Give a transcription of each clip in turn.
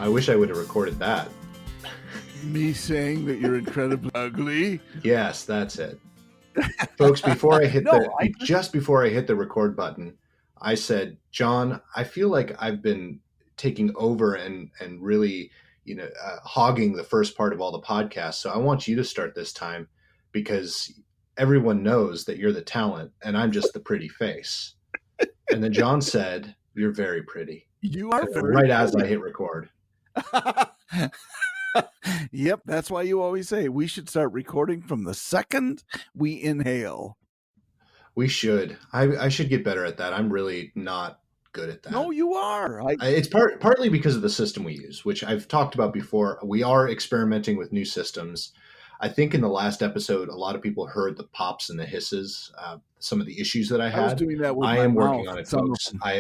I wish I would have recorded that. Me saying that you're incredibly ugly. Yes, that's it. Folks, before I hit just before I hit the record button, I said, John, I feel like I've been taking over and really, hogging the first part of all the podcasts. So I want you to start this time because everyone knows that you're the talent and I'm just the pretty face. And then John said, you're very pretty. You are very right pretty. As I hit record. Yep, that's why you always say we should start recording from the second we inhale. We should. I should get better at that. I'm really not good at that. No, you are. It's partly because of the system we use, which I've talked about before. We are experimenting with new systems. I think in the last episode, a lot of people heard the pops and the hisses, some of the issues that I had. I was doing that with I my am mouth, working on it, folks. I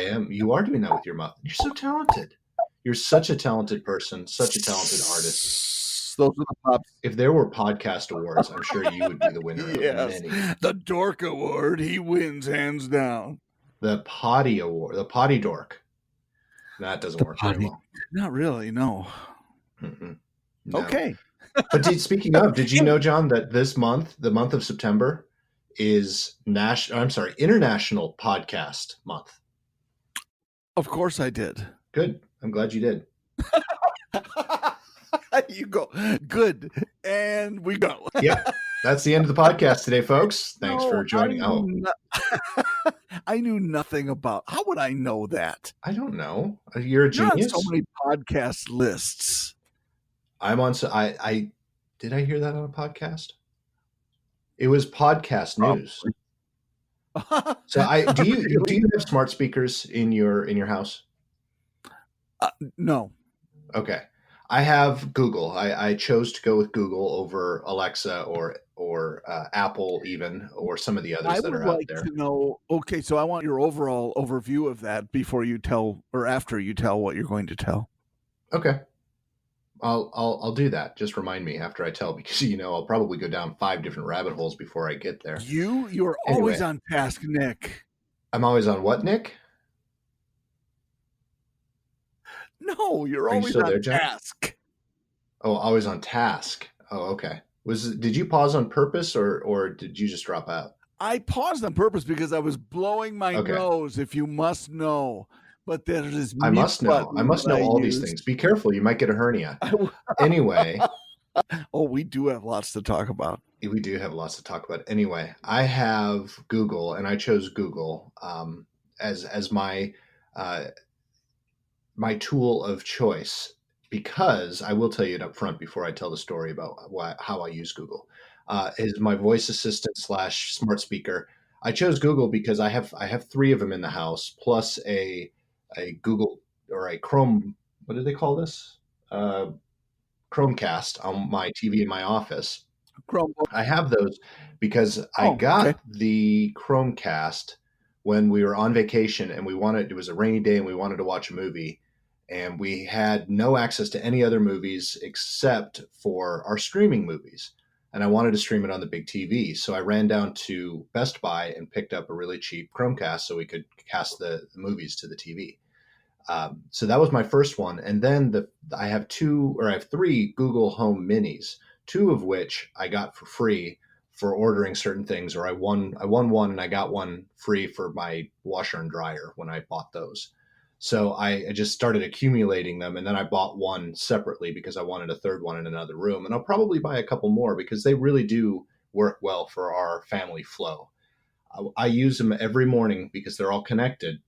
am. You are doing that with your mouth. You're so talented. You're such a talented person, such a talented artist. Those are the pops. If there were podcast awards, I'm sure you would be the winner of many. The Dork Award, he wins hands down. The Potty Award, the Potty Dork. That doesn't work very well. Not really, no. No. Okay. But speaking of, did you know, John, that this month, the month of September, is International Podcast Month? Of course I did. Good. I'm glad you did. You go. Good. And we go. Yep. That's the end of the podcast today, folks. Thanks for joining. I knew nothing about. How would I know that? I don't know. You're a genius. So many podcast lists. I'm on. I did I hear that on a podcast? It was podcast news. So do you have smart speakers in your house? No. Okay. I have Google. I chose to go with Google over Alexa or Apple even, or some of the others that are out there. I would like to know. Okay, so I want your overall overview of that before you tell or after you tell what you're going to tell. Okay. I'll do that. Just remind me after I tell, because I'll probably go down 5 different rabbit holes before I get there. You're always on task, Nick. I'm always on what, Nick? No, you're always on task. Oh, always on task. Oh, okay. Did you pause on purpose or did you just drop out? I paused on purpose because I was blowing my nose, if you must know. But there's this I must know all these things. Be careful, you might get a hernia. Anyway. Oh, we do have lots to talk about. We do have lots to talk about. Anyway, I have Google, and I chose Google as my my tool of choice, because I will tell you it up front before I tell the story about how I use Google. Is my voice assistant / smart speaker. I chose Google because I have 3 of them in the house, plus a Google or a Chrome. What do they call this? Chromecast on my TV in my office. Chromebook. I have those because I got the Chromecast when we were on vacation and it was a rainy day and we wanted to watch a movie, and we had no access to any other movies except for our streaming movies. And I wanted to stream it on the big TV. So I ran down to Best Buy and picked up a really cheap Chromecast so we could cast the movies to the TV. So that was my first one. And then I have 3 Google Home Minis, 2 of which I got for free for ordering certain things, or I won one and I got one free for my washer and dryer when I bought those. So I just started accumulating them, and then I bought one separately because I wanted a third one in another room. And I'll probably buy a couple more because they really do work well for our family flow. I use them every morning because they're all connected.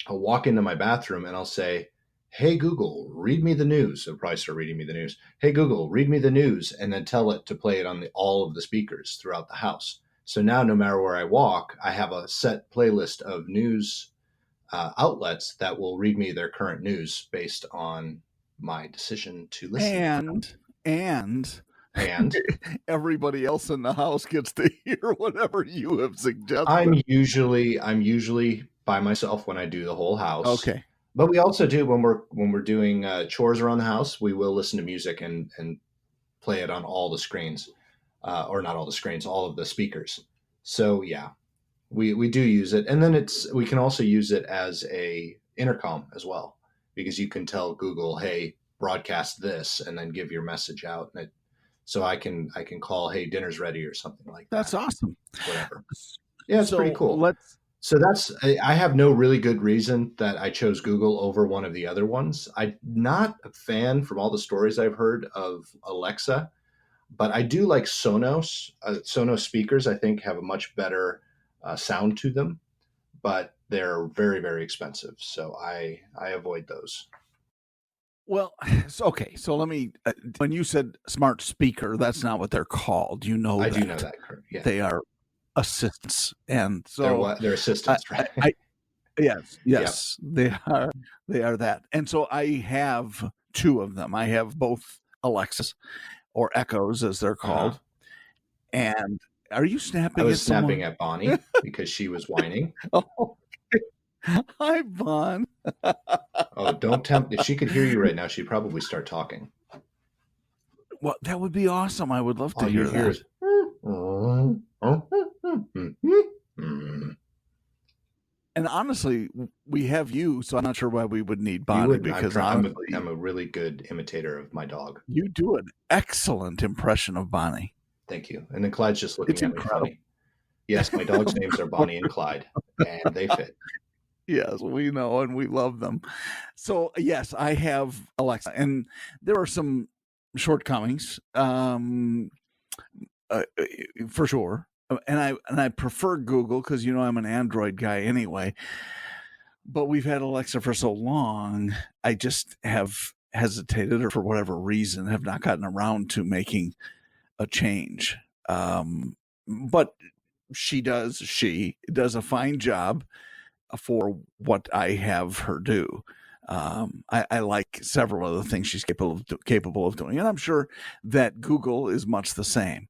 I'll walk into my bathroom and I'll say, "Hey, Google, read me the news." It'll probably start reading me the news. "Hey, Google, read me the news," and then tell it to play it on all of the speakers throughout the house. So now no matter where I walk, I have a set playlist of news outlets that will read me their current news based on my decision to listen. And everybody else in the house gets to hear whatever you have suggested. I'm usually by myself when I do the whole house. Okay. But we also do when we're doing chores around the house, we will listen to music and play it on all the screens, or not all the screens, all of the speakers. So yeah, we do use it, and then we can also use it as a intercom as well. because you can tell Google, hey, broadcast this, and then give your message out. And so I can call, hey, dinner's ready or something like that. That's awesome. Whatever. Yeah, it's pretty cool. So I have no really good reason that I chose Google over one of the other ones. I'm not a fan, from all the stories I've heard, of Alexa, but I do like Sonos. Sonos speakers, I think, have a much better sound to them, but they're very, very expensive. So I avoid those. Well, okay. So let me, when you said smart speaker, that's not what they're called. You know, I do know that. Yeah. They are assistants. And so they're assistants, right? Yes, yep. They are that. And so I have two of them. I have both Alexas, or Echoes as they're called. And are you snapping? I was snapping at Bonnie because she was whining. Oh, hi, Bon. Oh, don't tempt. If she could hear you right now, she'd probably start talking. Well, that would be awesome. I would love to hear that. And honestly, we have you, so I'm not sure why we would need Bonnie, because I'm a really good imitator of my dog. You do an excellent impression of Bonnie. Thank you. And then Clyde's just looking at me funny. Yes, my dogs' names are Bonnie and Clyde, and they fit. Yes, we know, and we love them. So, yes, I have Alexa, and there are some shortcomings, for sure. And I prefer Google because, I'm an Android guy anyway. But we've had Alexa for so long, I just have hesitated, or for whatever reason, have not gotten around to making a change. But she does a fine job for what I have her do. I like several of the things she's capable of doing, and I'm sure that Google is much the same.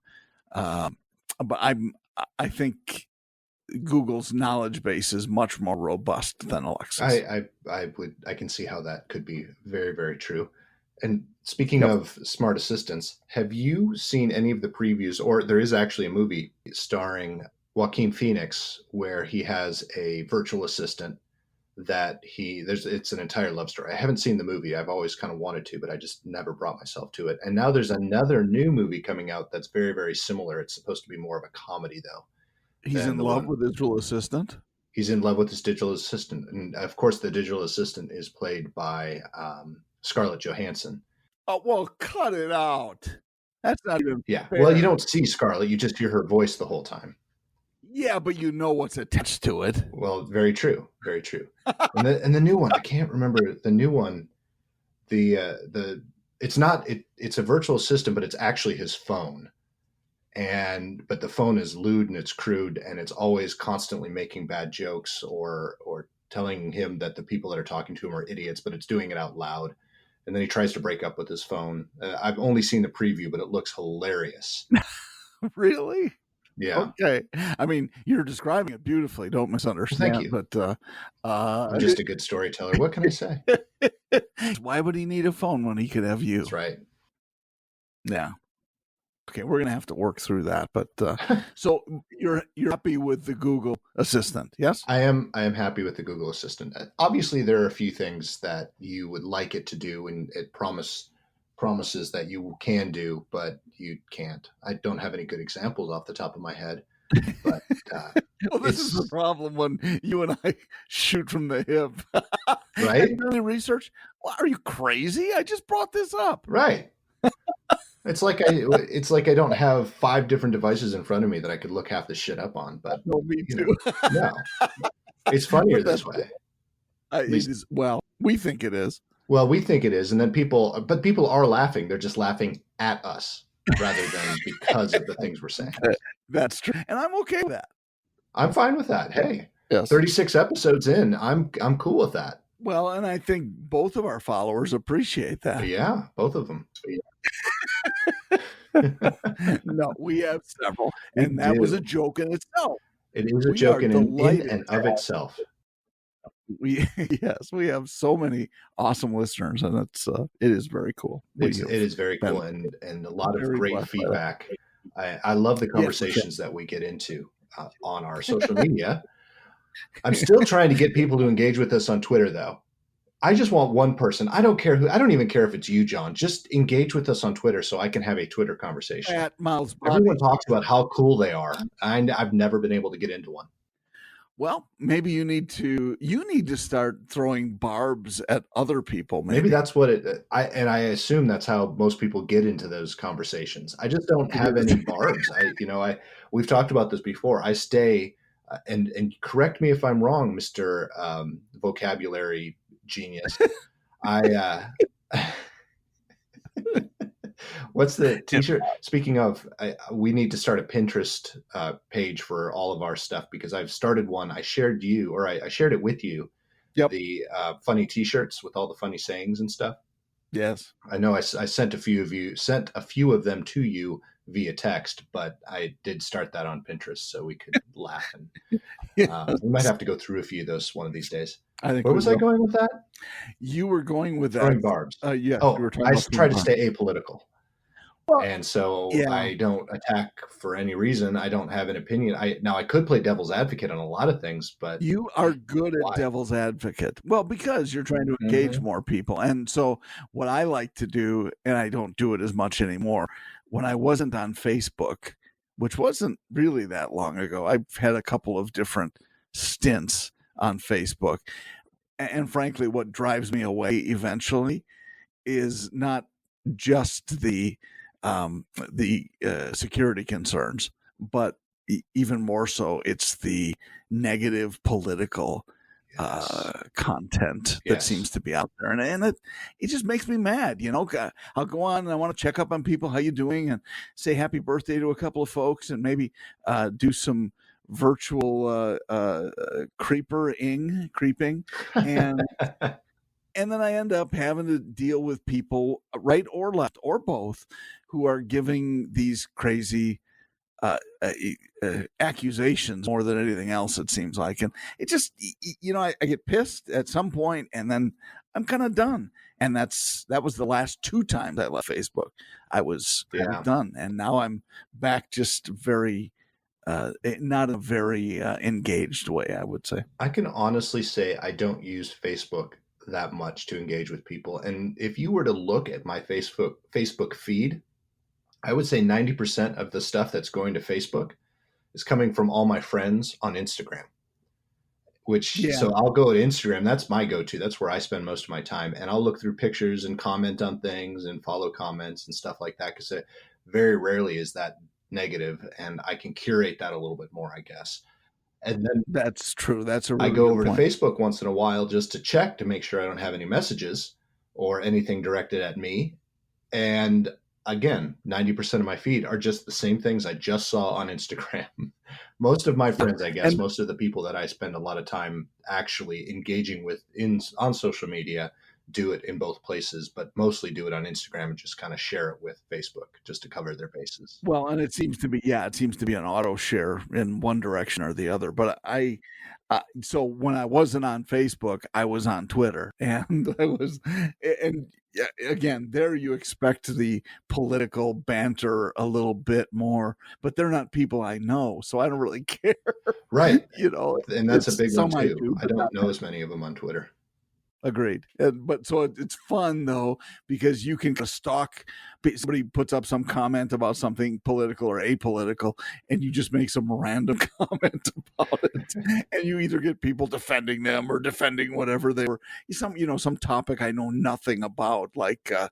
But I think Google's knowledge base is much more robust than Alexa's. I can see how that could be very, very true. And speaking of smart assistants, have you seen any of the previews? Or there is actually a movie starring Joaquin Phoenix where he has a virtual assistant that it's an entire love story. I haven't seen the movie. I've always kind of wanted to, but I just never brought myself to it. And now there's another new movie coming out that's very, very similar. It's supposed to be more of a comedy, though. He's in love with his digital assistant? He's in love with his digital assistant. And of course, the digital assistant is played by Scarlett Johansson. Oh, well, cut it out. That's not even fair. Well, you don't see Scarlett. You just hear her voice the whole time. Yeah, but you know what's attached to it. Well, very true. Very true. and the new one, I can't remember the new one. It's a virtual assistant, but it's actually his phone. But the phone is lewd and it's crude, and it's always constantly making bad jokes or telling him that the people that are talking to him are idiots, but it's doing it out loud. And then he tries to break up with his phone. I've only seen the preview, but it looks hilarious. Really? Yeah. Okay. I mean, you're describing it beautifully. Don't misunderstand. Thank you. But I'm just a good storyteller. What can I say? Why would he need a phone when he could have you? That's right. Yeah. Okay, we're gonna have to work through that. But so you're happy with the Google Assistant, yes? I am happy with the Google Assistant. Obviously, there are a few things that you would like it to do, and it promises that you can do, but you can't. I don't have any good examples off the top of my head. But well, this is the problem when you and I shoot from the hip. Right? Have you done any research? Well, are you crazy? I just brought this up. Right. It's like I don't have 5 different devices in front of me that I could look half the shit up on. But no, me too. No, it's funnier this way. Well, we think it is. Well, we think it is, and then people are laughing. They're just laughing at us rather than because of the things we're saying. That's true, and I'm okay with that. I'm fine with that. Hey, yes. 36 episodes in, I'm cool with that. Well, and I think both of our followers appreciate that. Yeah, both of them. No, we have several, and that was a joke in itself. It is a joke in and of itself. We have so many awesome listeners, and it is very cool. It is very cool, and a lot of great feedback. I love the conversations that we get into on our social media. I'm still trying to get people to engage with us on Twitter, though. I just want one person. I don't even care if it's you, John. Just engage with us on Twitter so I can have a Twitter conversation. At Mouths Everyone talks about how cool they are. I've never been able to get into one. Well, maybe you need to start throwing barbs at other people. Maybe that's what I assume that's how most people get into those conversations. I just don't have any barbs. We've talked about this before. I stay, and correct me if I'm wrong, Mr. Vocabulary Genius. What's the t-shirt? Speaking of, we need to start a Pinterest page for all of our stuff, because I've started one. I shared it with you. Yep. The funny t-shirts with all the funny sayings and stuff. Yes. I know I sent a few of them to you via text, but I did start that on Pinterest so we could laugh. And we might have to go through a few of those one of these days. Where was I going with that? You were going with that. Throwing barbs. Yeah. I try to stay apolitical. And so I don't attack for any reason. I don't have an opinion. I could play devil's advocate on a lot of things, but you are good at devil's advocate. Well, because you're trying to engage more people. And so what I like to do, and I don't do it as much anymore, when I wasn't on Facebook, which wasn't really that long ago, I've had a couple of different stints on Facebook. And frankly, what drives me away eventually is not just the security concerns, but even more so, it's the negative political content that seems to be out there, and it just makes me mad. I'll go on and I want to check up on people, how you doing, and say happy birthday to a couple of folks, and maybe do some virtual creeping, and and then I end up having to deal with people, right or left or both, who are giving these crazy accusations more than anything else, it seems like. And it just, I get pissed at some point, and then I'm kind of done. And that was the last 2 times I left Facebook. I was done. And now I'm back, just very, not a very engaged way, I would say. I can honestly say I don't use Facebook that much to engage with people. And if you were to look at my Facebook feed, I would say 90% of the stuff that's going to Facebook is coming from all my friends on Instagram. So I'll go to Instagram. That's my go-to. That's where I spend most of my time. And I'll look through pictures and comment on things and follow comments and stuff like that, because it very rarely is that negative, and I can curate that a little bit more, I guess. And then that's true. That's a really I go over to Facebook once in a while just to check to make sure I don't have any messages or anything directed at me. And again, 90% of my feed are just the same things I just saw on Instagram. Most of my friends, I guess, most of the people that I spend a lot of time actually engaging with on social media do it in both places, but mostly do it on Instagram and just kind of share it with Facebook just to cover their bases. Well, and it seems to be an auto share in one direction or the other. But so when I wasn't on Facebook, I was on Twitter, and again, there you expect the political banter a little bit more, but they're not people I know, so I don't really care. Right. And that's a big one too. I don't know as many of them on Twitter. Agreed. But so it's fun though, because you can stalk. Somebody puts up some comment about something political or apolitical, and you just make some random comment about it, and you either get people defending them or defending whatever they were. Some topic I know nothing about, like a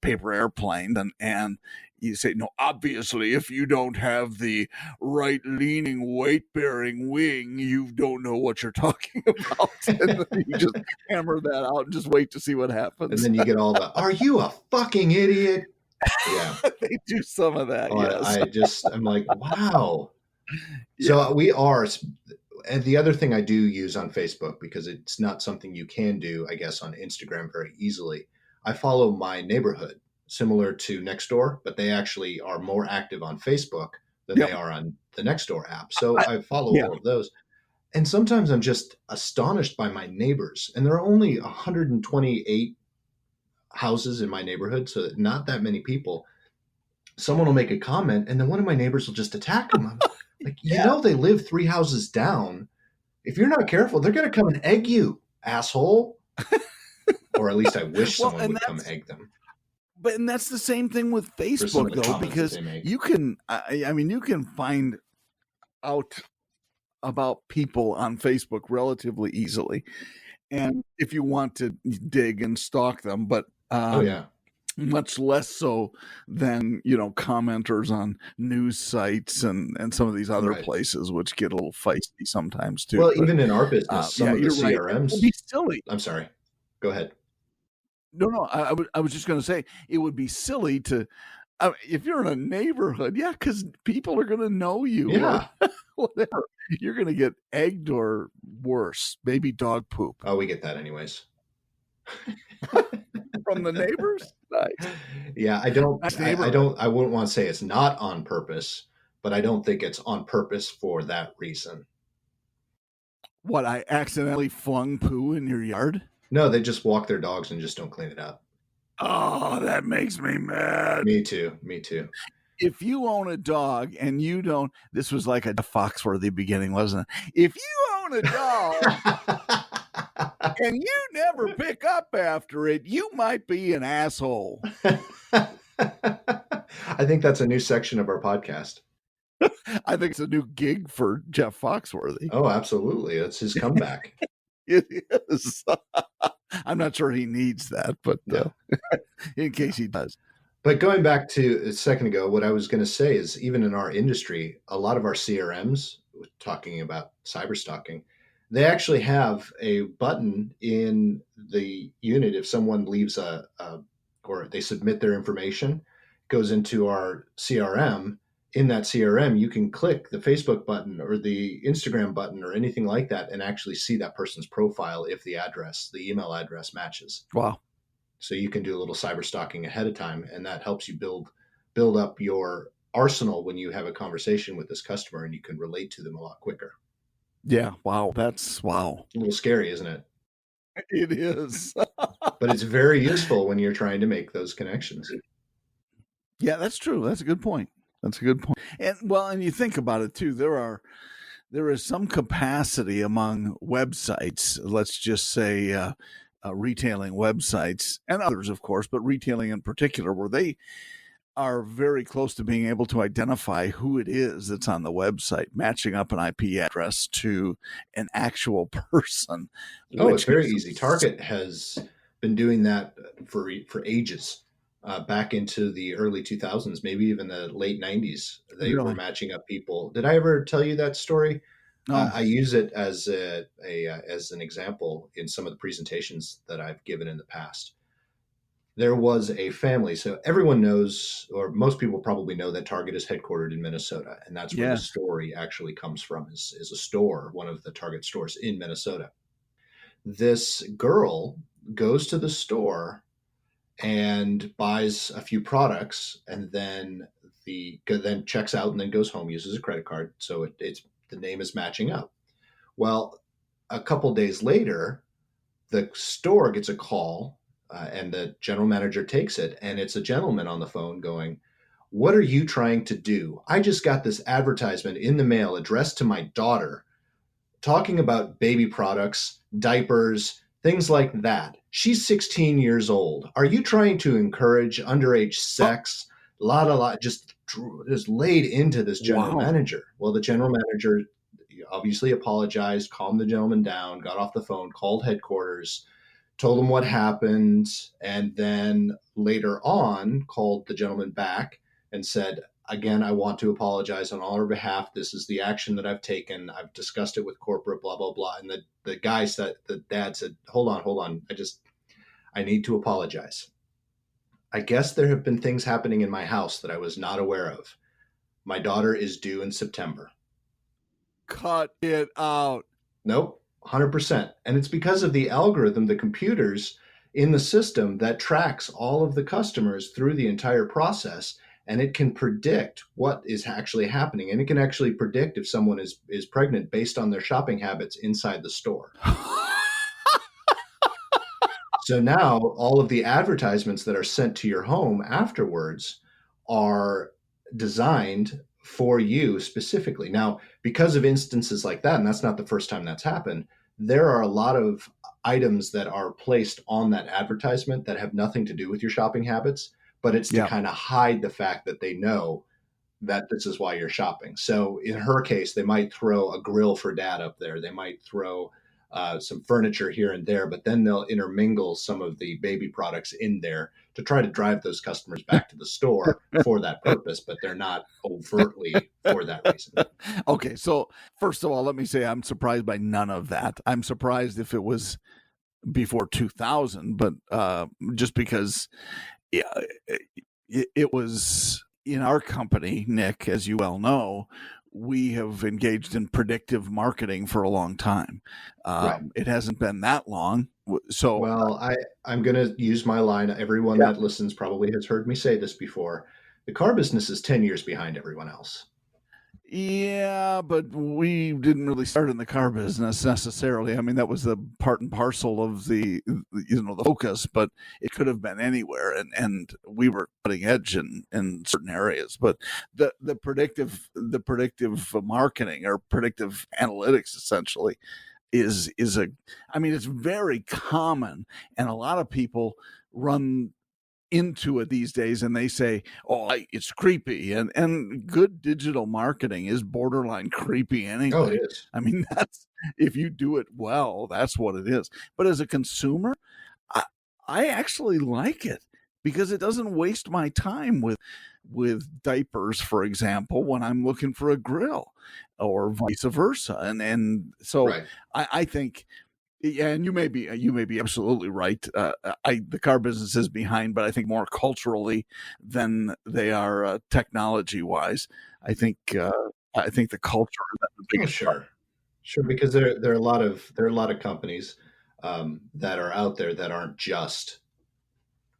paper airplane, and you say, no, obviously, if you don't have the right-leaning, weight-bearing wing, you don't know what you're talking about. And then you just hammer that out and just wait to see what happens. And then you get all the, are you a fucking idiot? Yeah. They do some of that, yes. I'm like, wow. Yeah. So we are, and the other thing I do use on Facebook, because it's not something you can do, I guess, on Instagram very easily, I follow my neighborhood. Similar to Nextdoor, but they actually are more active on Facebook than they are on the Nextdoor app. So I follow all of those. And sometimes I'm just astonished by my neighbors. And there are only 128 houses in my neighborhood, so not that many people. Someone will make a comment, and then one of my neighbors will just attack them. I'm like, they live 3 houses down. If you're not careful, they're going to come and egg you, asshole. Or at least I wish someone would come egg them. And that's the same thing with Facebook, though, because you can, I mean, you can find out about people on Facebook relatively easily. And if you want to dig and stalk them, but much less so than, commenters on news sites and some of these other places, which get a little feisty sometimes too. Well, even in our business, some of the CRMs. It would be silly. I'm sorry. Go ahead. No, I was just going to say it would be silly to, if you're in a neighborhood, because people are going to know you. Yeah. Or whatever. You're going to get egged or worse, maybe dog poop. Oh, we get that anyways. From the neighbors? Nice. Yeah, I wouldn't want to say it's not on purpose, but I don't think it's on purpose for that reason. What, I accidentally flung poo in your yard? No, they just walk their dogs and just don't clean it up. Oh, that makes me mad. Me too. If you own a dog and you don't, this was like a Foxworthy beginning, wasn't it? If you own a dog and you never pick up after it, you might be an asshole. I think that's a new section of our podcast. I think it's a new gig for Jeff Foxworthy. Oh, absolutely. That's his comeback. It is. I'm not sure he needs that, but in case he does. But going back to a second ago, what I was going to say is even in our industry, a lot of our CRMs, talking about cyber stalking, they actually have a button in the unit. If someone leaves or they submit their information, goes into our CRM. In that CRM, you can click the Facebook button or the Instagram button or anything like that and actually see that person's profile if the email address matches. Wow. So you can do a little cyber stalking ahead of time, and that helps you build up your arsenal when you have a conversation with this customer, and you can relate to them a lot quicker. Yeah. Wow. That's wow. A little scary, isn't it? It is. But it's very useful when you're trying to make those connections. Yeah, that's true. That's a good point. And you think about it too, there is some capacity among websites, let's just say retailing websites and others, of course, but retailing in particular, where they are very close to being able to identify who it is that's on the website, matching up an IP address to an actual person. Oh, it's very easy. Target has been doing that for ages. Back into the early 2000s, maybe even the late 90s, they were matching up people. Did I ever tell you that story? No. I use it as as an example in some of the presentations that I've given in the past. There was a family, so everyone knows, or most people probably know, that Target is headquartered in Minnesota, and that's where the story actually comes from. Is a store, one of the Target stores in Minnesota. This girl goes to the store and buys a few products, and then checks out and then goes home, uses a credit card. So the name is matching up. Well, a couple days later, the store gets a call and the general manager takes it, and it's a gentleman on the phone going, "What are you trying to do? I just got this advertisement in the mail addressed to my daughter talking about baby products, diapers, things like that. She's 16 years old. Are you trying to encourage underage sex?" Just laid into this general manager. Well, the general manager obviously apologized, calmed the gentleman down, got off the phone, called headquarters, told him what happened, and then later on called the gentleman back and said, "Again, I want to apologize on all our behalf. This is the action that I've taken. I've discussed it with corporate, blah, blah, blah." And the guy said, the dad said, hold on. I need to apologize. I guess there have been things happening in my house that I was not aware of. My daughter is due in September. Cut it out. Nope, 100%. And it's because of the algorithm, the computers in the system that tracks all of the customers through the entire process. And it can predict what is actually happening. And it can actually predict if someone is pregnant based on their shopping habits inside the store. So now all of the advertisements that are sent to your home afterwards are designed for you specifically. Now, because of instances like that, and that's not the first time that's happened, there are a lot of items that are placed on that advertisement that have nothing to do with your shopping habits, but it's to kind of hide the fact that they know that this is why you're shopping. So in her case, they might throw a grill for dad up there. They might throw some furniture here and there, but then they'll intermingle some of the baby products in there to try to drive those customers back to the store for that purpose, but they're not overtly for that reason. Okay, so first of all, let me say I'm surprised by none of that. I'm surprised if it was before 2000, but just because it was in our company, Nick, as you well know, we have engaged in predictive marketing for a long time. Right. It hasn't been that long. So, well, I'm going to use my line. Everyone that listens probably has heard me say this before. The car business is 10 years behind everyone else. Yeah, but we didn't really start in the car business necessarily. I mean, that was the part and parcel of the focus, but it could have been anywhere, and we were cutting edge in certain areas. But the predictive marketing or predictive analytics essentially is it's very common, and a lot of people run into it these days and they say, it's creepy, and good digital marketing is borderline creepy anyway. Oh, it is. I mean, that's, if you do it well, that's what it is. But as a consumer, I actually like it because it doesn't waste my time with diapers, for example, when I'm looking for a grill, or vice versa. And so right. I think, yeah, and you may be absolutely right. The car business is behind, but I think more culturally than they are technology wise. I think the culture is the biggest part. Sure, because there are a lot of companies that are out there that aren't just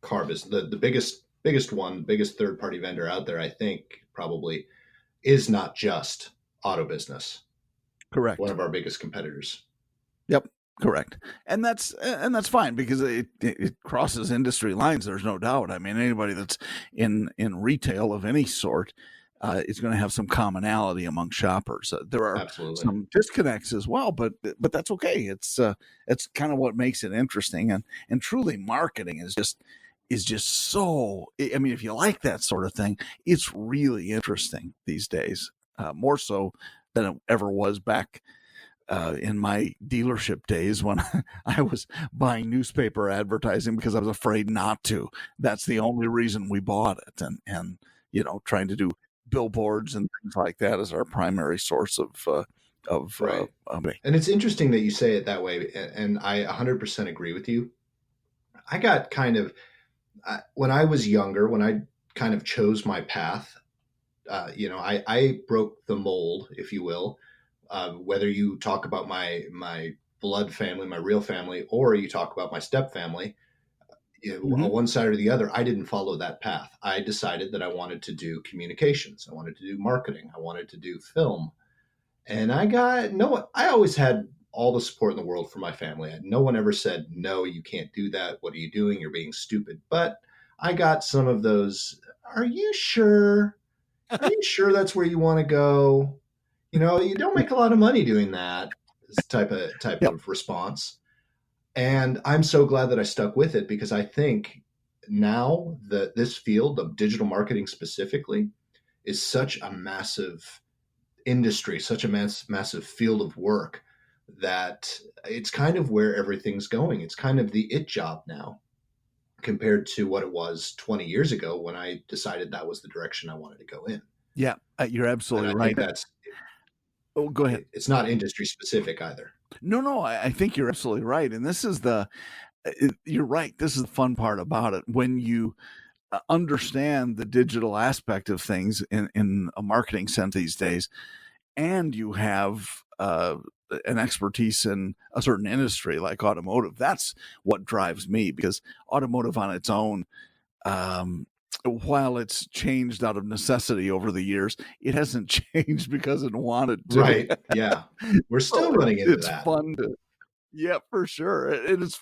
car business. The biggest third party vendor out there, I think, probably is not just auto business. Correct. One of our biggest competitors. Yep. Correct. And that's fine because it crosses industry lines. There's no doubt. I mean, anybody that's in retail of any sort is going to have some commonality among shoppers. There are some disconnects as well, but that's okay. It's kind of what makes it interesting, and truly marketing is just so, I mean, if you like that sort of thing, it's really interesting these days, more so than it ever was back in my dealership days when I was buying newspaper advertising because I was afraid not to. That's the only reason we bought it, and trying to do billboards and things like that as our primary source of right. And it's interesting that you say it that way, and I 100% agree with you. I got kind of when I was younger, when I kind of chose my path, I broke the mold, if you will. Whether you talk about my blood family, my real family, or you talk about my step family, on one side or the other, I didn't follow that path. I decided that I wanted to do communications. I wanted to do marketing. I wanted to do film. And I always had all the support in the world from my family. No one ever said, no, you can't do that. What are you doing? You're being stupid. But I got some of those, are you sure? Are you sure that's where you want to go? You don't make a lot of money doing that, this type of response. And I'm so glad that I stuck with it, because I think now that this field of digital marketing specifically is such a massive industry, such a massive field of work, that it's kind of where everything's going. It's kind of the it job now compared to what it was 20 years ago when I decided that was the direction I wanted to go in. Yeah, you're absolutely right. Oh, go ahead. It's not industry specific either. No, I think you're absolutely right. And this is you're right. This is the fun part about it. When you understand the digital aspect of things in a marketing sense these days, and you have an expertise in a certain industry like automotive, that's what drives me, because automotive on its own, while it's changed out of necessity over the years, it hasn't changed because it wanted to. Right. Yeah. We're still running into that. It's fun to, yeah, for sure. It's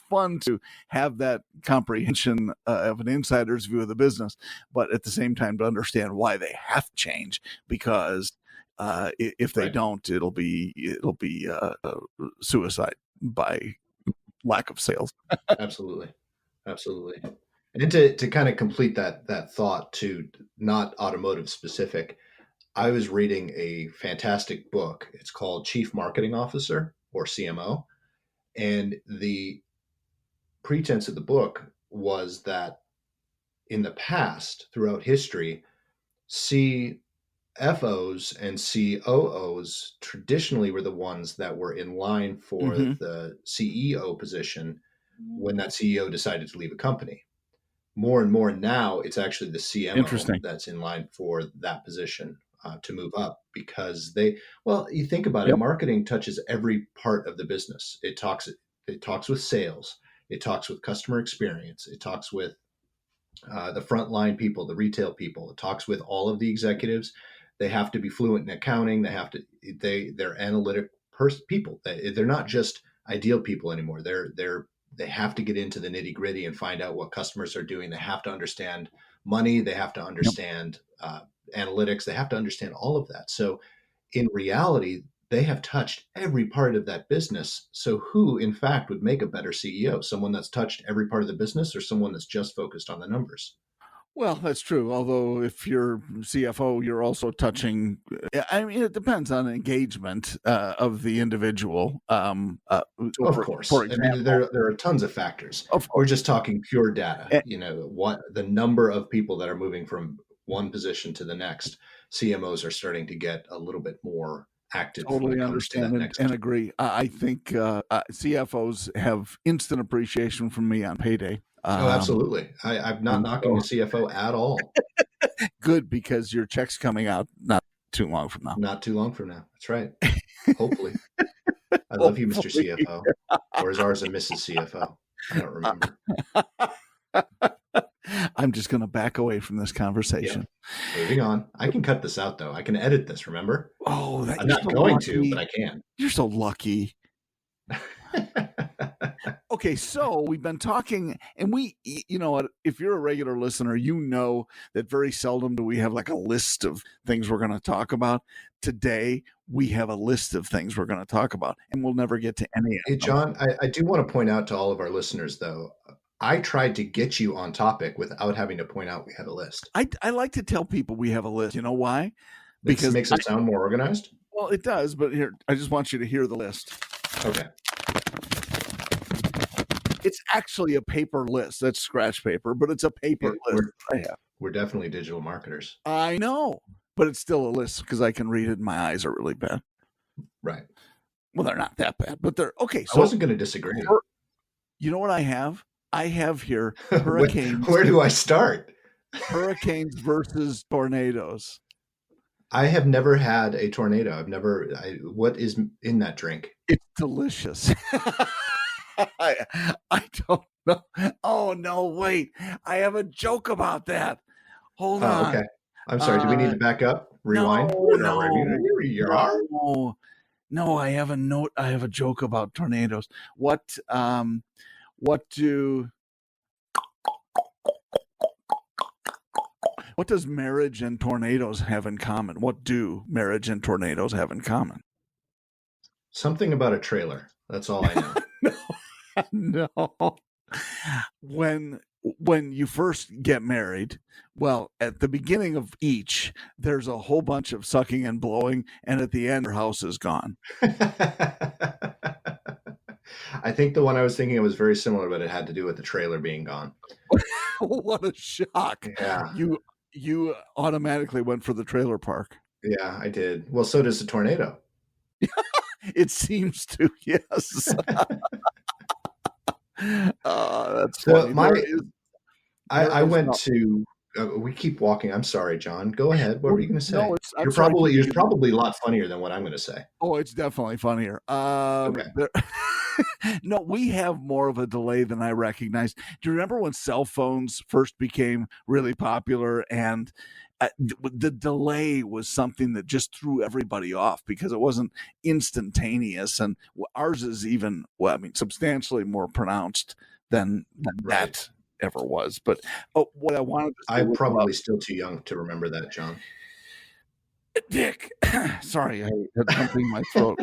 fun to have that comprehension of an insider's view of the business, but at the same time to understand why they have to change, because if they don't, it'll be suicide by lack of sales. Absolutely. Absolutely. And to kind of complete that thought, to not automotive specific, I was reading a fantastic book. It's called Chief Marketing Officer, or CMO. And the pretense of the book was that in the past, throughout history, CFOs and COOs traditionally were the ones that were in line for the CEO position when that CEO decided to leave a company. More and more now, it's actually the CMO that's in line for that position to move up, because you think about it, marketing touches every part of the business. It talks with sales, it talks with customer experience, it talks with the frontline people, the retail people, it talks with all of the executives. They have to be fluent in accounting. They're analytic people. They're not just ideal people anymore. They have to get into the nitty gritty and find out what customers are doing. They have to understand money. They have to understand analytics. They have to understand all of that. So in reality, they have touched every part of that business. So who, in fact, would make a better CEO? Someone that's touched every part of the business, or someone that's just focused on the numbers? Well, that's true. Although if you're CFO, you're also touching, I mean, it depends on engagement of the individual. Of course. For example, I mean, there are tons of factors. We're just talking pure data. What the number of people that are moving from one position to the next. CMOs are starting to get a little bit more active. Totally understand and agree. I think CFOs have instant appreciation from me on payday. Absolutely. I'm not knocking the CFO at all. Good, because your check's coming out not too long from now. Not too long from now. That's right. Hopefully. I love you, Mr. CFO. Or is ours a Mrs. CFO? I don't remember. I'm just going to back away from this conversation. Yeah. Moving on. I can cut this out, though. I can edit this, remember? Oh, I'm not going to, but I can. You're so lucky. Okay, so we've been talking, and you know what, if you're a regular listener, you know that very seldom do we have like a list of things we're going to talk about. Today, we have a list of things we're going to talk about, and we'll never get to any of them. Hey, John, I do want to point out to all of our listeners, though, I tried to get you on topic without having to point out we had a list. I like to tell people we have a list. You know why? Because it makes it sound more organized? Well, it does, but here, I just want you to hear the list. Okay. It's actually a paper list. That's scratch paper, but it's a paper list. We're definitely digital marketers. I know, but it's still a list because I can read it and my eyes are really bad. Right. Well, they're not that bad, but they're okay. So I wasn't going to disagree. You know what I have? I have here hurricanes. Where do I start? Hurricanes versus tornadoes. I have never had a tornado. What is in that drink? It's delicious. I don't know. Oh, no, wait. I have a joke about that. Hold on. Okay. I'm sorry. Do we need to back up? Rewind? No, I have a note. I have a joke about tornadoes. What does marriage and tornadoes have in common? What do marriage and tornadoes have in common? Something about a trailer. That's all I know. No. When you first get married, well, at the beginning of each, there's a whole bunch of sucking and blowing, and at the end, your house is gone. I think the one I was thinking of was very similar, but it had to do with the trailer being gone. What a shock. Yeah. You automatically went for the trailer park. Yeah, I did. Well, so does the tornado. It seems to, yes. That's funny. I went to. We keep walking. I'm sorry, John. Go ahead. What were you going to say? No, you're probably a lot funnier than what I'm going to say. Oh, it's definitely funnier. Okay. No, we have more of a delay than I recognize. Do you remember when cell phones first became really popular, and the delay was something that just threw everybody off because it wasn't instantaneous, and ours is even, substantially more pronounced than that ever was. But what I wanted to say, I'm probably still too young to remember that, John. Dick, sorry, I had something in my throat.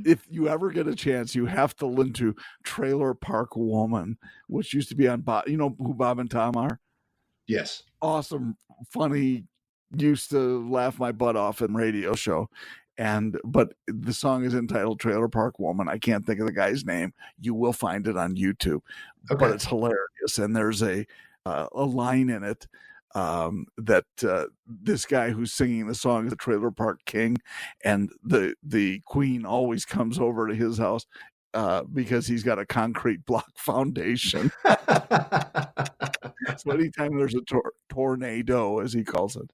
If you ever get a chance, you have to listen to Trailer Park Woman, which used to be on Bob. You know who Bob and Tom are? Yes. Awesome, funny, used to laugh my butt off in radio show. But the song is entitled Trailer Park Woman. I can't think of the guy's name. You will find it on YouTube, but it's hilarious. And there's a line in it that this guy who's singing the song is the Trailer Park King, and the queen always comes over to his house because he's got a concrete block foundation. So anytime there's a tornado, as he calls it,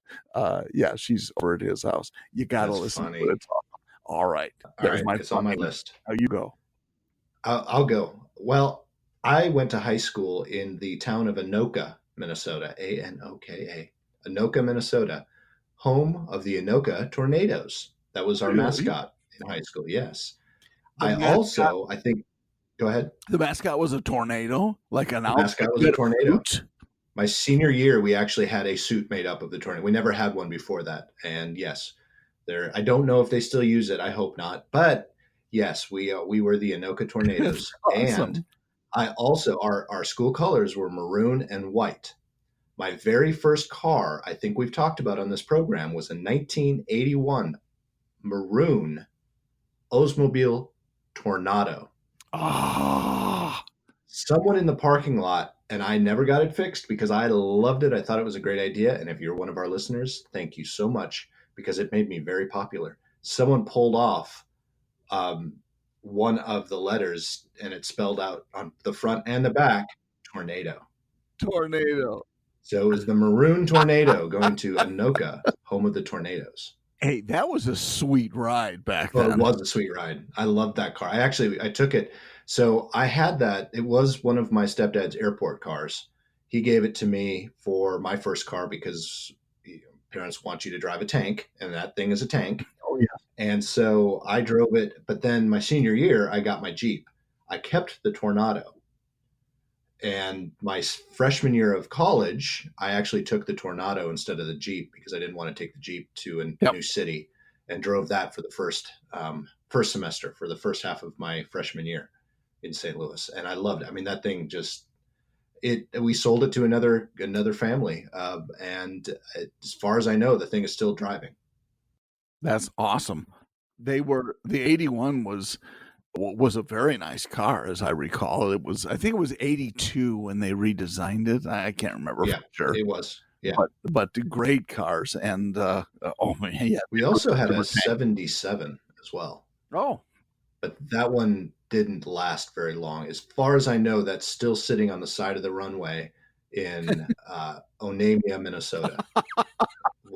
she's over at his house. You got to listen to it. All right. It's on my list. How you go? I'll go. Well, I went to high school in the town of Anoka, Minnesota, Anoka, Anoka, Minnesota, home of the Anoka Tornadoes. That was our mascot in high school. Yes. I think, go ahead. The mascot was a tornado, like an outfit. The mascot was a tornado. My senior year, we actually had a suit made up of the tornado. We never had one before that. And yes, I don't know if they still use it. I hope not. But yes, we were the Anoka Tornadoes. Awesome. And I also, our school colors were maroon and white. My very first car, I think we've talked about on this program, was a 1981 maroon Oldsmobile Tornado. Someone in the parking lot, and I never got it fixed because I loved it. I thought it was a great idea. And if you're one of our listeners, thank you so much because it made me very popular. Someone pulled off one of the letters and it spelled out on the front and the back, tornado. So it was the maroon tornado going to Anoka, home of the Tornadoes. Hey, that was a sweet ride back then. It was a sweet ride. I loved that car. I took it. So I had that. It was one of my stepdad's airport cars. He gave it to me for my first car because parents want you to drive a tank, and that thing is a tank. Oh, yeah. And so I drove it. But then my senior year, I got my Jeep. I kept the Tornado. And my freshman year of college, I actually took the Tornado instead of the Jeep because I didn't want to take the Jeep to a new city, and drove that for the first semester, for the first half of my freshman year in St. Louis. And I loved it. I mean, that thing we sold it to another family. And as far as I know, the thing is still driving. That's awesome. The 81 was a very nice car, as I recall. I think it was 82 when they redesigned it. I can't remember for sure. It was. Yeah. But great cars. And we also had a 77 as well. Oh. But that one didn't last very long. As far as I know, that's still sitting on the side of the runway in Onamia, Minnesota.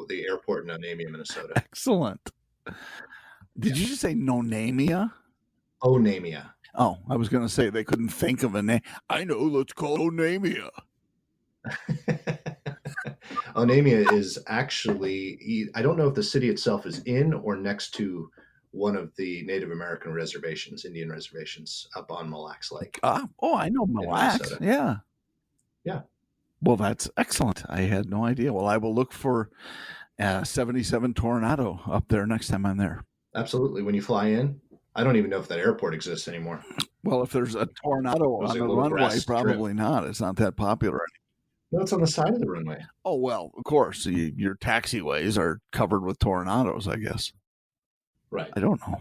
The airport in Onamia, Minnesota. Excellent. Did you just say Nonamia? Onamia. Oh, I was going to say they couldn't think of a name. I know, let's call Onamia. Onamia is actually, I don't know if the city itself is in or next to one of the Native American reservations, Indian reservations up on Mille Lacs Lake. I know Mille Lacs. Yeah. Yeah. Well, that's excellent. I had no idea. Well, I will look for 77 Tornado up there next time I'm there. Absolutely. When you fly in, I don't even know if that airport exists anymore. Well, if there's a Tornado on the runway, probably not. It's not that popular anymore. No, it's on the side of the runway. Oh, well, of course. Your taxiways are covered with Tornados, I guess. Right. I don't know.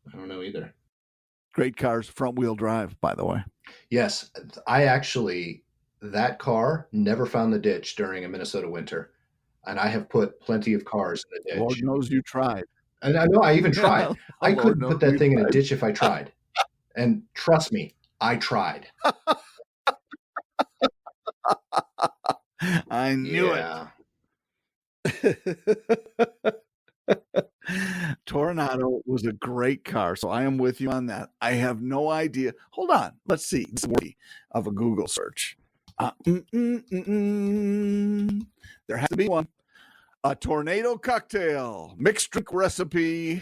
I don't know either. Great cars, front-wheel drive, by the way. Yes. That car never found the ditch during a Minnesota winter. And I have put plenty of cars in the ditch. Lord knows you tried. And I know I even tried. I couldn't put that thing in a ditch if I tried. And trust me, I tried. I knew it. Tornado was a great car, so I am with you on that. I have no idea. Hold on. Let's see. It's worthy of a Google search. There has to be one. A tornado cocktail, mixed drink recipe.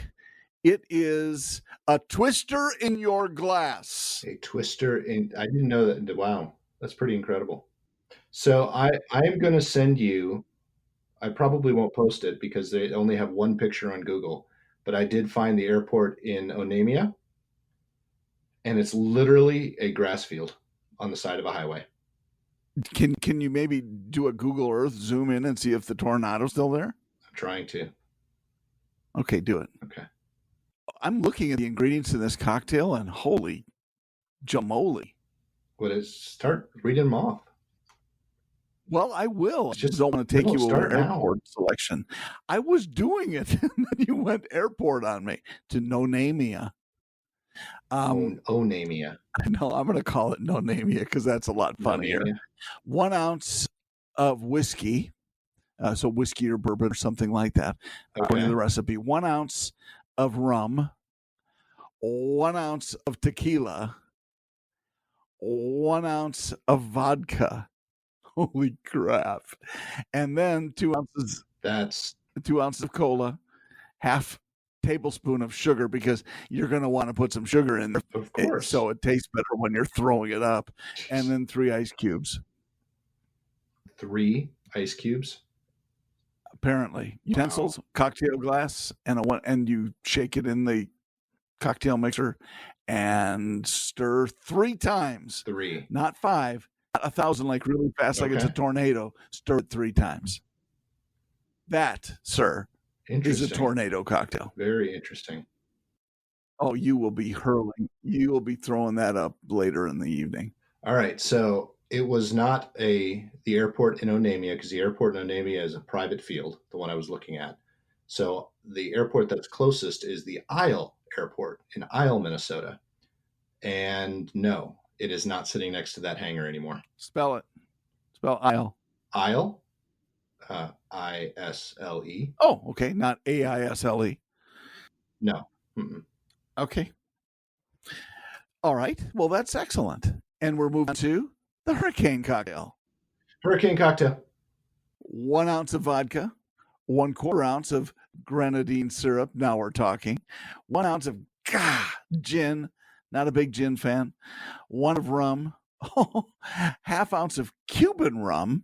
It is a twister in your glass. A twister in, I didn't know that. Wow. That's pretty incredible. So I am going to send you, I probably won't post it because they only have one picture on Google, but I did find the airport in Onamia, and it's literally a grass field on the side of a highway. Can you maybe do a Google Earth zoom in and see if the Toronado's still there? I'm trying to. Okay, do it. Okay. I'm looking at the ingredients in this cocktail, and holy jamoli. What is? Start reading them off. Well, I will. I Just don't want to take you over now. airport selection. I was doing it, and then you went airport on me to Nonamia. Onamia. No, I'm going to call it Nonamia because that's a lot funnier. Nonamia. 1 ounce of whiskey, so whiskey or bourbon or something like that, according to the recipe. 1 ounce of rum, 1 ounce of tequila, 1 ounce of vodka. Holy crap! And then 2 ounces. That's 2 ounces of cola, half tablespoon of sugar, because you're going to want to put some sugar in there, of course, so it tastes better when you're throwing it up. And then 3 ice cubes. 3 ice cubes. Apparently, utensils, cocktail glass, and you shake it in the cocktail mixer and stir 3 times. 3, not 5, not 1,000 like really fast, like it's a tornado. Stir it 3 times. That, sir, is a tornado cocktail. Very interesting. Oh, you will be throwing that up later in the evening. All right. So it was not the airport in Onamia, because the airport in Onamia is a private field, the one I was looking at. So the airport that's closest is the Isle Airport in Isle, Minnesota. And no, it is not sitting next to that hangar anymore. Spell it. Spell Isle. Isle. I-S-L-E. Oh, okay. Not A-I-S-L-E. No. Mm-mm. Okay. All right. Well, that's excellent. And we're moving to the hurricane cocktail. Hurricane cocktail. 1 ounce of vodka, 1/4 ounce of grenadine syrup. Now we're talking. 1 ounce of gin. Not a big gin fan. 1 of rum. Half ounce of Cuban rum.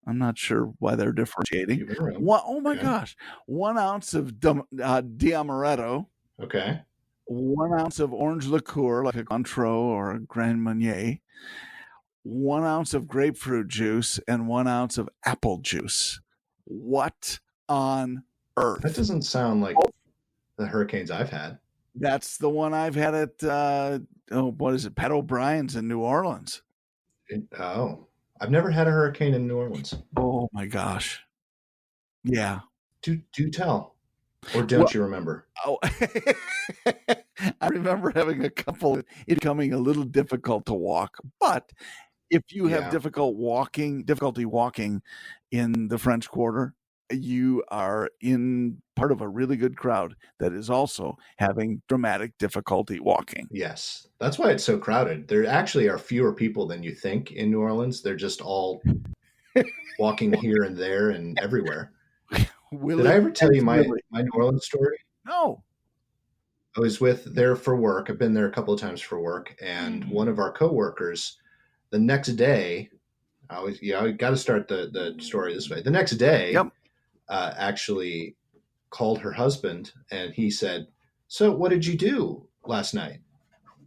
I'm not sure why they're differentiating. Oh my gosh. 1 ounce of D'Amaretto. Okay. 1 ounce of orange liqueur, like a Cointreau or a Grand Marnier. 1 ounce of grapefruit juice and 1 ounce of apple juice. What on earth? That doesn't sound like the hurricanes I've had. That's the one I've had at what is it? Pat O'Brien's in New Orleans. I've never had a hurricane in New Orleans. Oh my gosh. Yeah. Do tell. Or don't you remember? Oh, I remember having a couple, it becoming a little difficult to walk. But if you have difficulty walking in the French Quarter, you are in part of a really good crowd that is also having dramatic difficulty walking. Yes. That's why it's so crowded. There actually are fewer people than you think in New Orleans. They're just all walking here and there and everywhere. Did I ever tell you my New Orleans story? No. I was there for work. I've been there a couple of times for work. And one of our coworkers, the next day, I got to start the story this way. The next day, actually called her husband, and he said, "So what did you do last night?"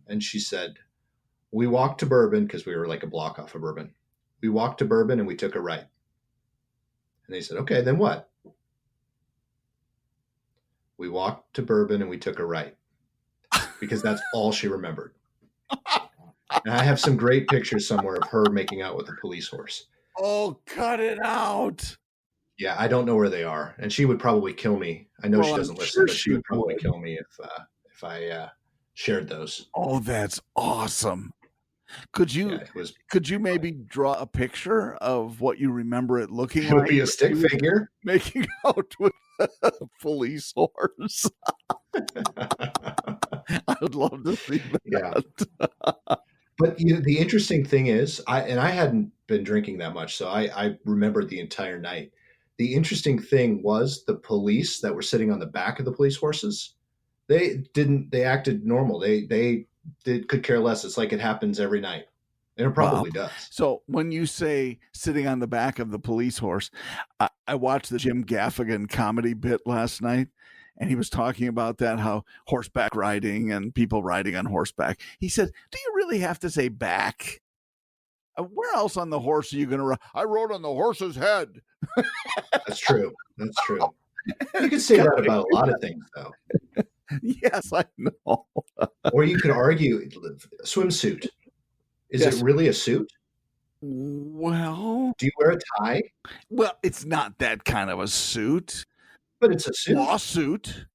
And she said, "We walked to Bourbon," because we were like a block off of Bourbon. "We walked to Bourbon and we took a right." And they said, "Okay, then what?" "We walked to Bourbon and we took a right," because that's all she remembered. And I have some great pictures somewhere of her making out with a police horse. Oh, cut it out. Yeah, I don't know where they are. And she would probably kill me. I know she doesn't listen, but she would probably kill me if I shared those. Oh, that's awesome. Could you maybe draw a picture of what you remember it looking like? It would be a stick figure making out with a police horse. I would love to see that. Yeah. But the interesting thing is, I hadn't been drinking that much, so I remembered the entire night. The interesting thing was the police that were sitting on the back of the police horses, they acted normal. They could care less. It's like it happens every night. And it probably does. So when you say sitting on the back of the police horse, I watched the Jim Gaffigan comedy bit last night, and he was talking about that, how horseback riding and people riding on horseback. He said, do you really have to say back? Where else on the horse are you going to ride? I rode on the horse's head. That's true. That's true. You could say that about a lot of things, though. Yes, I know. Or you could argue swimsuit. Is it really a suit? Well, do you wear a tie? Well, it's not that kind of a suit. But it's a suit. Lawsuit.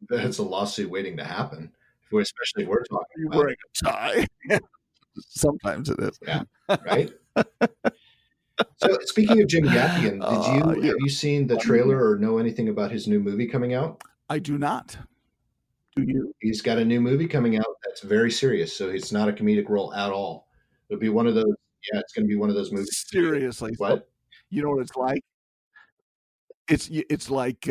That's a lawsuit waiting to happen. Especially if we're talking about wearing a tie. Sometimes it is. Yeah, right? So speaking of Jim Gaffigan, have you seen the trailer or know anything about his new movie coming out? I do not. Do you? He's got a new movie coming out that's very serious, so it's not a comedic role at all. It'll be one of those. Yeah, it's going to be one of those movies. Seriously, what? You know what it's like? It's like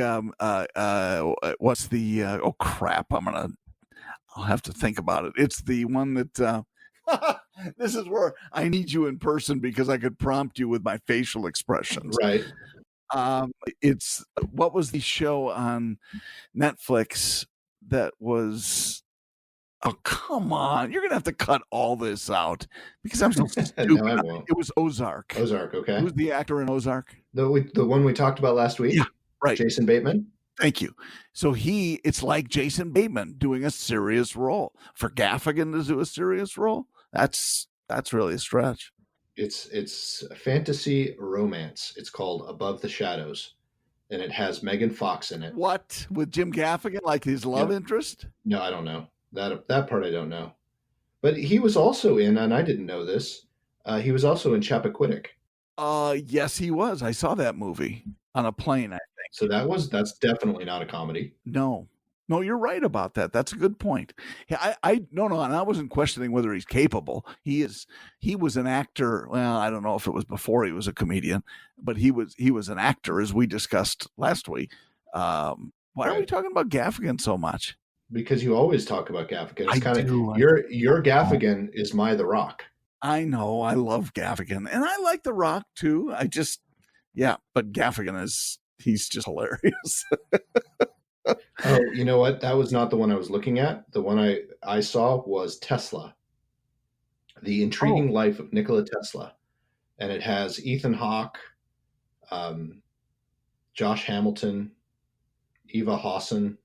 what's the oh crap? I'll have to think about it. It's the one that. This is where I need you in person because I could prompt you with my facial expressions. Right. It's what was the show on Netflix that was? Oh, come on. You're going to have to cut all this out because I'm so stupid. No, I won't. It was Ozark. Ozark, okay. Who's the actor in Ozark? The one we talked about last week? Yeah, right. Jason Bateman? Thank you. So it's like Jason Bateman doing a serious role. For Gaffigan to do a serious role, that's really a stretch. It's a fantasy romance. It's called Above the Shadows, and it has Megan Fox in it. What? With Jim Gaffigan, like his love interest? No, I don't know. That part I don't know. But he was also in, and I didn't know this, he was also in Chappaquiddick. Yes, he was. I saw that movie on a plane, I think. So that's definitely not a comedy. No, you're right about that. That's a good point. Yeah, no, and I wasn't questioning whether he's capable. He was an actor. Well, I don't know if it was before he was a comedian, but he was an actor, as we discussed last week. Why are we talking about Gaffigan so much? Because you always talk about Gaffigan. It's kind of your Gaffigan is my The Rock. I know. I love Gaffigan, and I like The Rock too. But Gaffigan he's just hilarious. Oh, you know what? That was not the one I was looking at. The one I saw was Tesla, The Intriguing Life of Nikola Tesla, and it has Ethan Hawke, Josh Hamilton, Eva Hawson,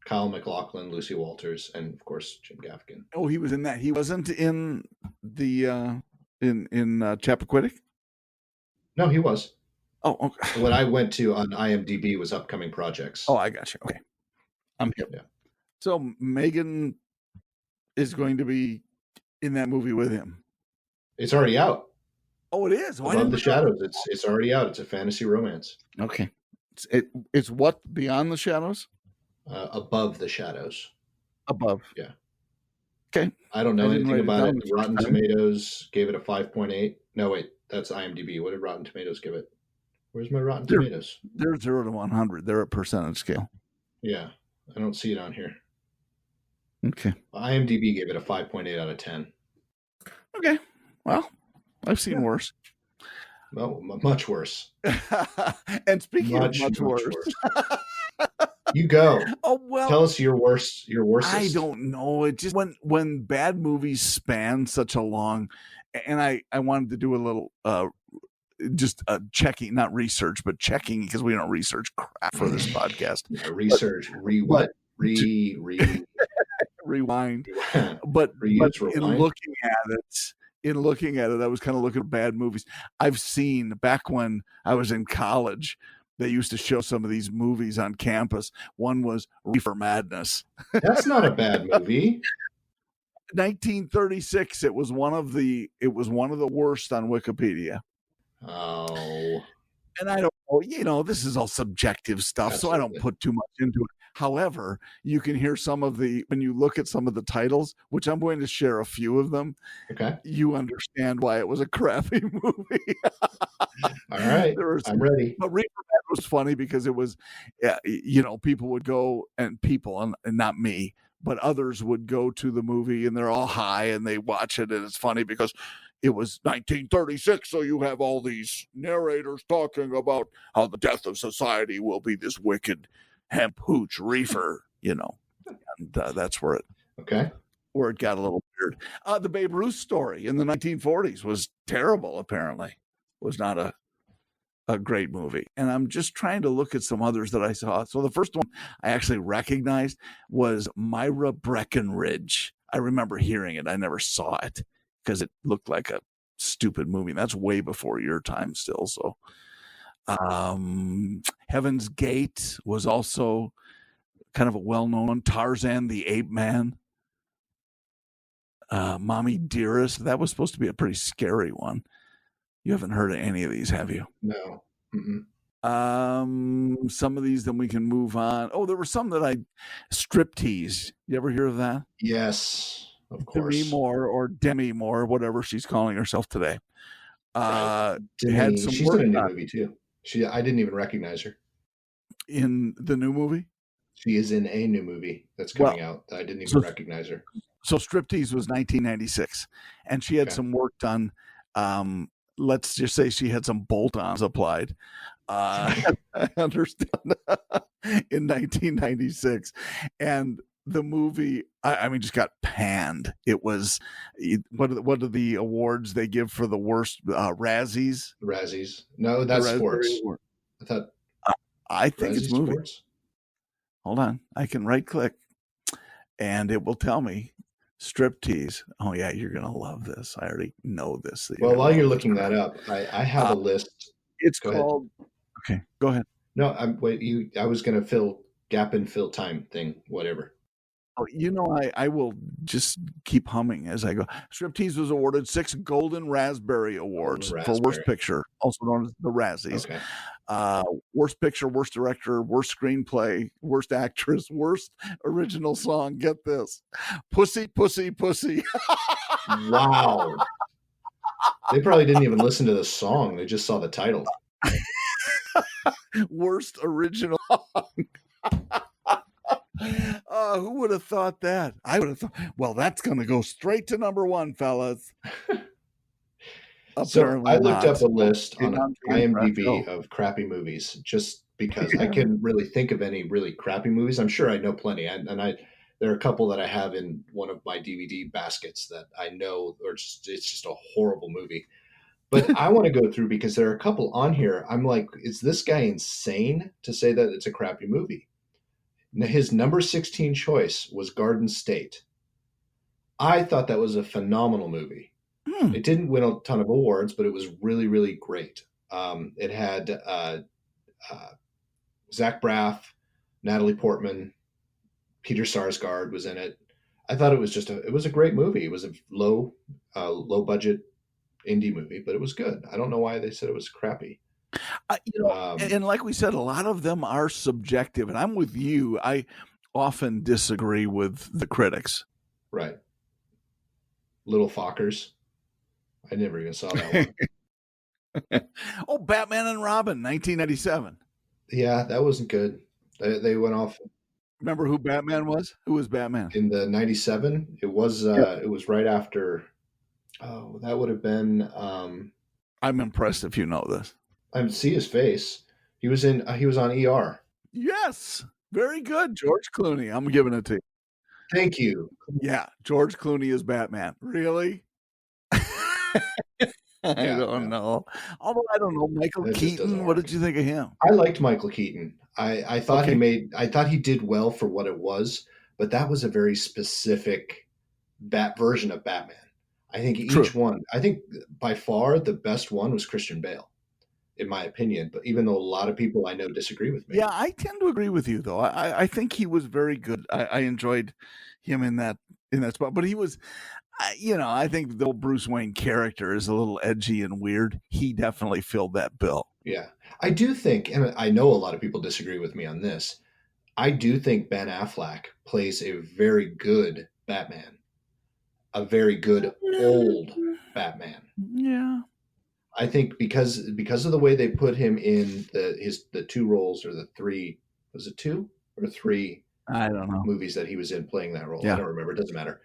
Kyle MacLachlan, Lucy Walters, and of course Jim Gaffigan. Oh, he was in that. He wasn't in the in Chappaquiddick? No, he was. Oh, okay. What I went to on IMDb was upcoming projects. Oh, I got you. Okay. I'm here. Yeah. So Megan is going to be in that movie with him. It's already out. Oh, it is. Above the Shadows. It's already out. It's a fantasy romance. Okay. It's what? Beyond the Shadows? Above the Shadows. Above. Yeah. Okay. I don't know anything about it. Rotten Tomatoes gave it a 5.8. No, wait. That's IMDb. What did Rotten Tomatoes give it? Where's my Rotten Tomatoes? They're 0 to 100. They're a percentage scale. Yeah. I don't see it on here. Okay. IMDb gave it a 5.8 out of 10. Okay. Well, I've seen worse. Well, much worse. And speaking of much worse. You go. Oh, well. Tell us your worst. I don't know. It just when bad movies span such a long, and I wanted to do a little checking, not research, but checking, because we don't research crap for this podcast. Research, rewind. But in looking at it, I was kind of looking at bad movies I've seen back when I was in college. They used to show some of these movies on campus. One was Reefer Madness. That's not a bad movie. 1936. It was one of the worst on Wikipedia. Oh. And I don't know, this is all subjective stuff, so I don't put too much into it. However, you can hear when you look at some of the titles, which I'm going to share a few of them. Okay. You understand why it was a crappy movie. All right. I'm ready. But Reaper was funny because it was, people would go and not me, but others would go to the movie and they're all high and they watch it, and it's funny because it was 1936, so you have all these narrators talking about how the death of society will be this wicked hemp, hooch, reefer, and that's where it got a little weird. The Babe Ruth story in the 1940s was terrible, apparently. Was not a great movie. And I'm just trying to look at some others that I saw. So the first one I actually recognized was Myra Breckenridge. I remember hearing it. I never saw it because it looked like a stupid movie. And that's way before your time still. So Heaven's Gate was also kind of a well-known one. Tarzan the Ape Man. Mommy Dearest. That was supposed to be a pretty scary one. You haven't heard of any of these, have you? No. Mm-mm. Some of these, then we can move on. Oh, there were some that Striptease. You ever hear of that? Yes, of course. Demi Moore or Demi Moore, whatever she's calling herself today. Demi, she's in a new movie too. I didn't even recognize her. In the new movie? She is in a new movie that's coming out. I didn't even recognize her. So Striptease was 1996, and she had some work done. Let's just say she had some bolt-ons applied. I understand. In 1996, and the movie, I mean, just got panned. It was what are the awards they give for the worst? Razzies. Razzies. No, that's sports. I think it's movie. Sports? Hold on, I can right click, and it will tell me. Striptease. Oh yeah, you're gonna love this. I already know this. Well, while you're looking that up, I have a list. It's called. Okay, go ahead. No, I was gonna fill gap and fill time thing, whatever. Oh, I will just keep humming as I go. Striptease was awarded 6 Golden Raspberry Awards for Worst Picture, also known as the Razzies. Okay. Worst Picture, Worst Director, Worst Screenplay, Worst Actress, Worst Original Song. Get this. Pussy, Pussy, Pussy. Wow. They probably didn't even listen to the song. They just saw the title. Worst Original Song. Who would have thought that? I would have thought, well, that's going to go straight to number 1, fellas. So I looked up a list on IMDb of crappy movies just because I couldn't really think of any really crappy movies. I'm sure I know plenty. There are a couple that I have in one of my DVD baskets that I know it's just a horrible movie. But I want to go through because there are a couple on here. I'm like, is this guy insane to say that it's a crappy movie? His number 16 choice was Garden State. I thought that was a phenomenal movie. It didn't win a ton of awards, but it was really, really great. It had Zach Braff, Natalie Portman, Peter Sarsgaard was in it. I thought it was it was a great movie. It was a low budget indie movie, but it was good. I don't know why they said it was crappy. And like we said, a lot of them are subjective, and I'm with you. I often disagree with the critics. Right. Little Fockers. I never even saw that one. Oh, Batman and Robin, 1997. Yeah, that wasn't good. They went off. Remember who Batman was? Who was Batman? In the 97? It was it was right after. Oh, that would have been. I'm impressed if you know this. I see his face. He was on ER. Yes, very good, George Clooney. I'm giving it to you. Thank you. Yeah, George Clooney is Batman. Really? I don't know. Although I don't know, Michael Keaton. What did you think of him? I liked Michael Keaton. I thought he did well for what it was, but that was a very specific version of Batman. I think I think by far the best one was Christian Bale, in my opinion. But even though a lot of people I know disagree with me. Yeah, I tend to agree with you though. I think he was very good. I enjoyed him in that spot, but he was. I think the Bruce Wayne character is a little edgy and weird. He definitely filled that bill. Yeah. I do think, and I know a lot of people disagree with me on this, I do think Ben Affleck plays a very good Batman. A very good old Batman. Yeah. I think because of the way they put him in the 2 roles or the 3, was it 2 or 3? I don't know. Movies that he was in playing that role. Yeah. I don't remember. It doesn't matter.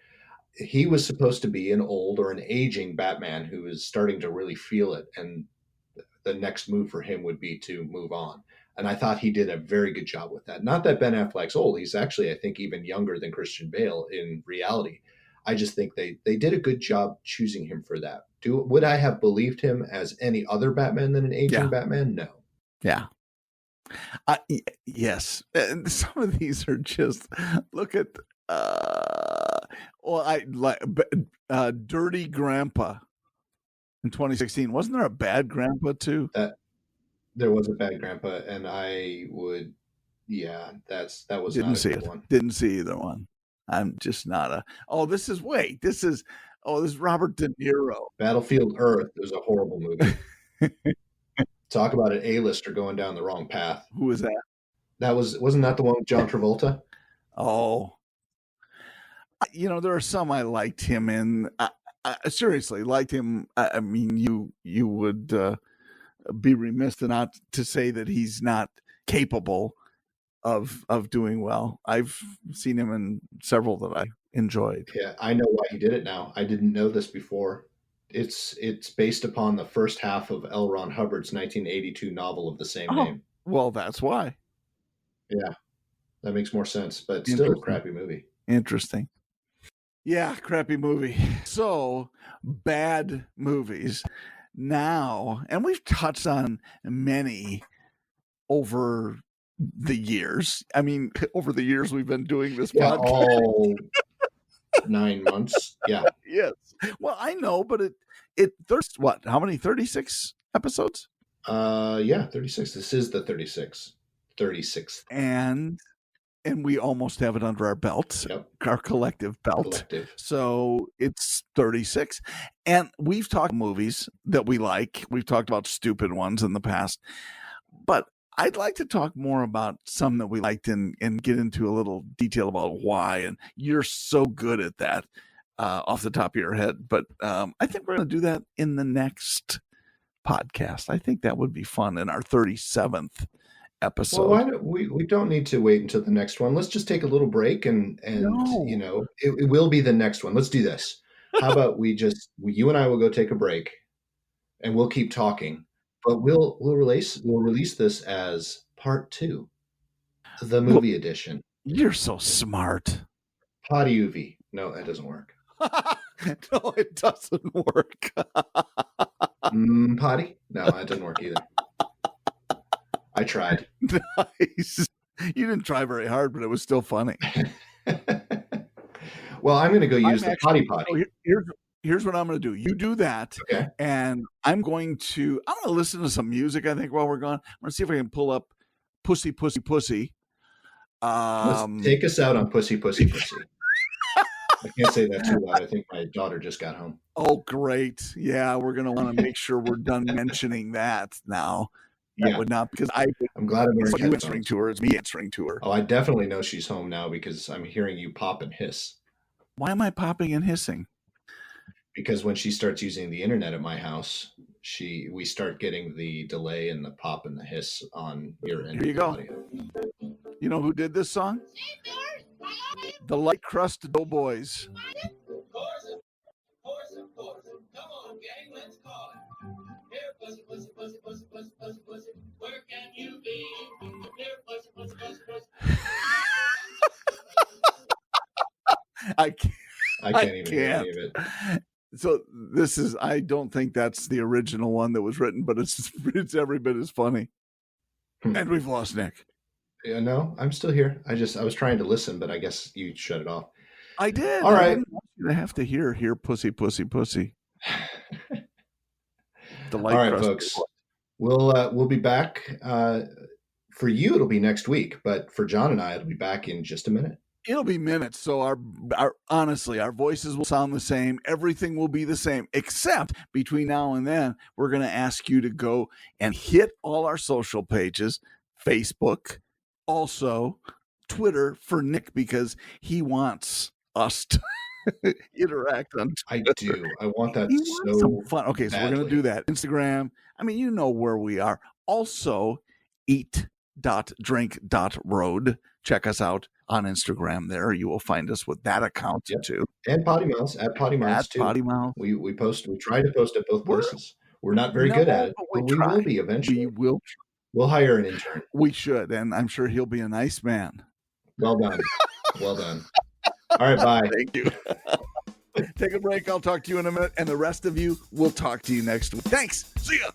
He was supposed to be an old or an aging Batman who is starting to really feel it. And the next move for him would be to move on. And I thought he did a very good job with that. Not that Ben Affleck's old. He's actually, I think, even younger than Christian Bale in reality. I just think they did a good job choosing him for that. Would I have believed him as any other Batman than an aging Batman? No. Yeah. Yes. And some of these are just, look at, I like Dirty Grandpa in 2016. Wasn't there a Bad Grandpa too? There was a Bad Grandpa, and I would, that was Didn't not see a good it. one. Didn't see either one. I'm just not this is Robert De Niro. Battlefield Earth is a horrible movie. Talk about an A-lister going down the wrong path. Who was that? Wasn't that the one with John Travolta? Oh, there are some I liked him in. I seriously liked him. I mean, you would be remiss not to say that he's not capable of doing well. I've seen him in several that I enjoyed. Yeah, I know why he did it now. I didn't know this before. It's based upon the first half of L. Ron Hubbard's 1982 novel of the same name. Well, that's why. Yeah, that makes more sense, but still a crappy movie. Interesting. Yeah, crappy movie. So, bad movies now, and we've touched on many over the years. I mean, over the years we've been doing this podcast. All 9 months. Yeah. Yes. Well, I know, but there's what? How many? 36 episodes? 36. This is the 36th. And we almost have it under our belt, our collective belt. So it's 36. And we've talked movies that we like. We've talked about stupid ones in the past. But I'd like to talk more about some that we liked and get into a little detail about why. And you're so good at that off the top of your head. But I think we're going to do that in the next podcast. I think that would be fun in our 37th episode. Well, we don't need to wait until the next one. Let's just take a little break and it will be the next one. Let's do this. How about you and I will go take a break and we'll keep talking, but we'll release this as part 2, the movie edition. You're so smart. PoddiMouths. No, that doesn't work. No, it doesn't work. Potty? No, that doesn't work either. I tried. Nice. You didn't try very hard, but it was still funny. Well, I'm going to go use the potty. Here's what I'm going to do. You do that, and I'm going to listen to some music, I think, while we're gone. I'm going to see if I can pull up Pussy, Pussy, Pussy. Let's take us out on Pussy, Pussy, Pussy. I can't say that too loud. I think my daughter just got home. Oh, great. Yeah, we're going to want to make sure we're done mentioning that now. That would not, because I'm glad I'm you answering to her. It's me answering to her. Oh, I definitely know she's home now because I'm hearing you pop and hiss. Why am I popping and hissing? Because when she starts using the internet at my house, we start getting the delay and the pop and the hiss on your end. Here you go. Audio. You know who did this song? The Light Crust Doughboys. Come on, gang, let's call it. Here, pussy, pussy, pussy, pussy, pussy, pussy, pussy. Where can you be? Here, pussy, pussy, pussy, pussy. I can't even hear any of it. So I don't think that's the original one that was written, but it's every bit as funny. And we've lost Nick. Yeah, no, I'm still here. I was trying to listen, but I guess you shut it off. I did. All right. I have to hear pussy, pussy, pussy. All right, folks. We'll be back. For you, it'll be next week, but for John and I, it'll be back in just a minute. It'll be minutes. So honestly, our voices will sound the same. Everything will be the same, except between now and then, we're going to ask you to go and hit all our social pages, Facebook, also Twitter for Nick, because he wants us to interact on Twitter. I do. I want that so some fun. Okay, so badly. We're going to do that. Instagram. I mean, you know where we are. Also, eat.drink.road. Check us out on Instagram there. You will find us with that account too. And PoddiMouths, at PoddiMouths too. PoddiMouths. We try to post at both places. We're not very good at it, but we will be eventually. We will. We'll hire an intern. We should, and I'm sure he'll be a nice man. Well done. Well done. All right, bye. Thank you. Take a break. I'll talk to you in a minute, and the rest of you, we'll talk to you next week. Thanks. See ya.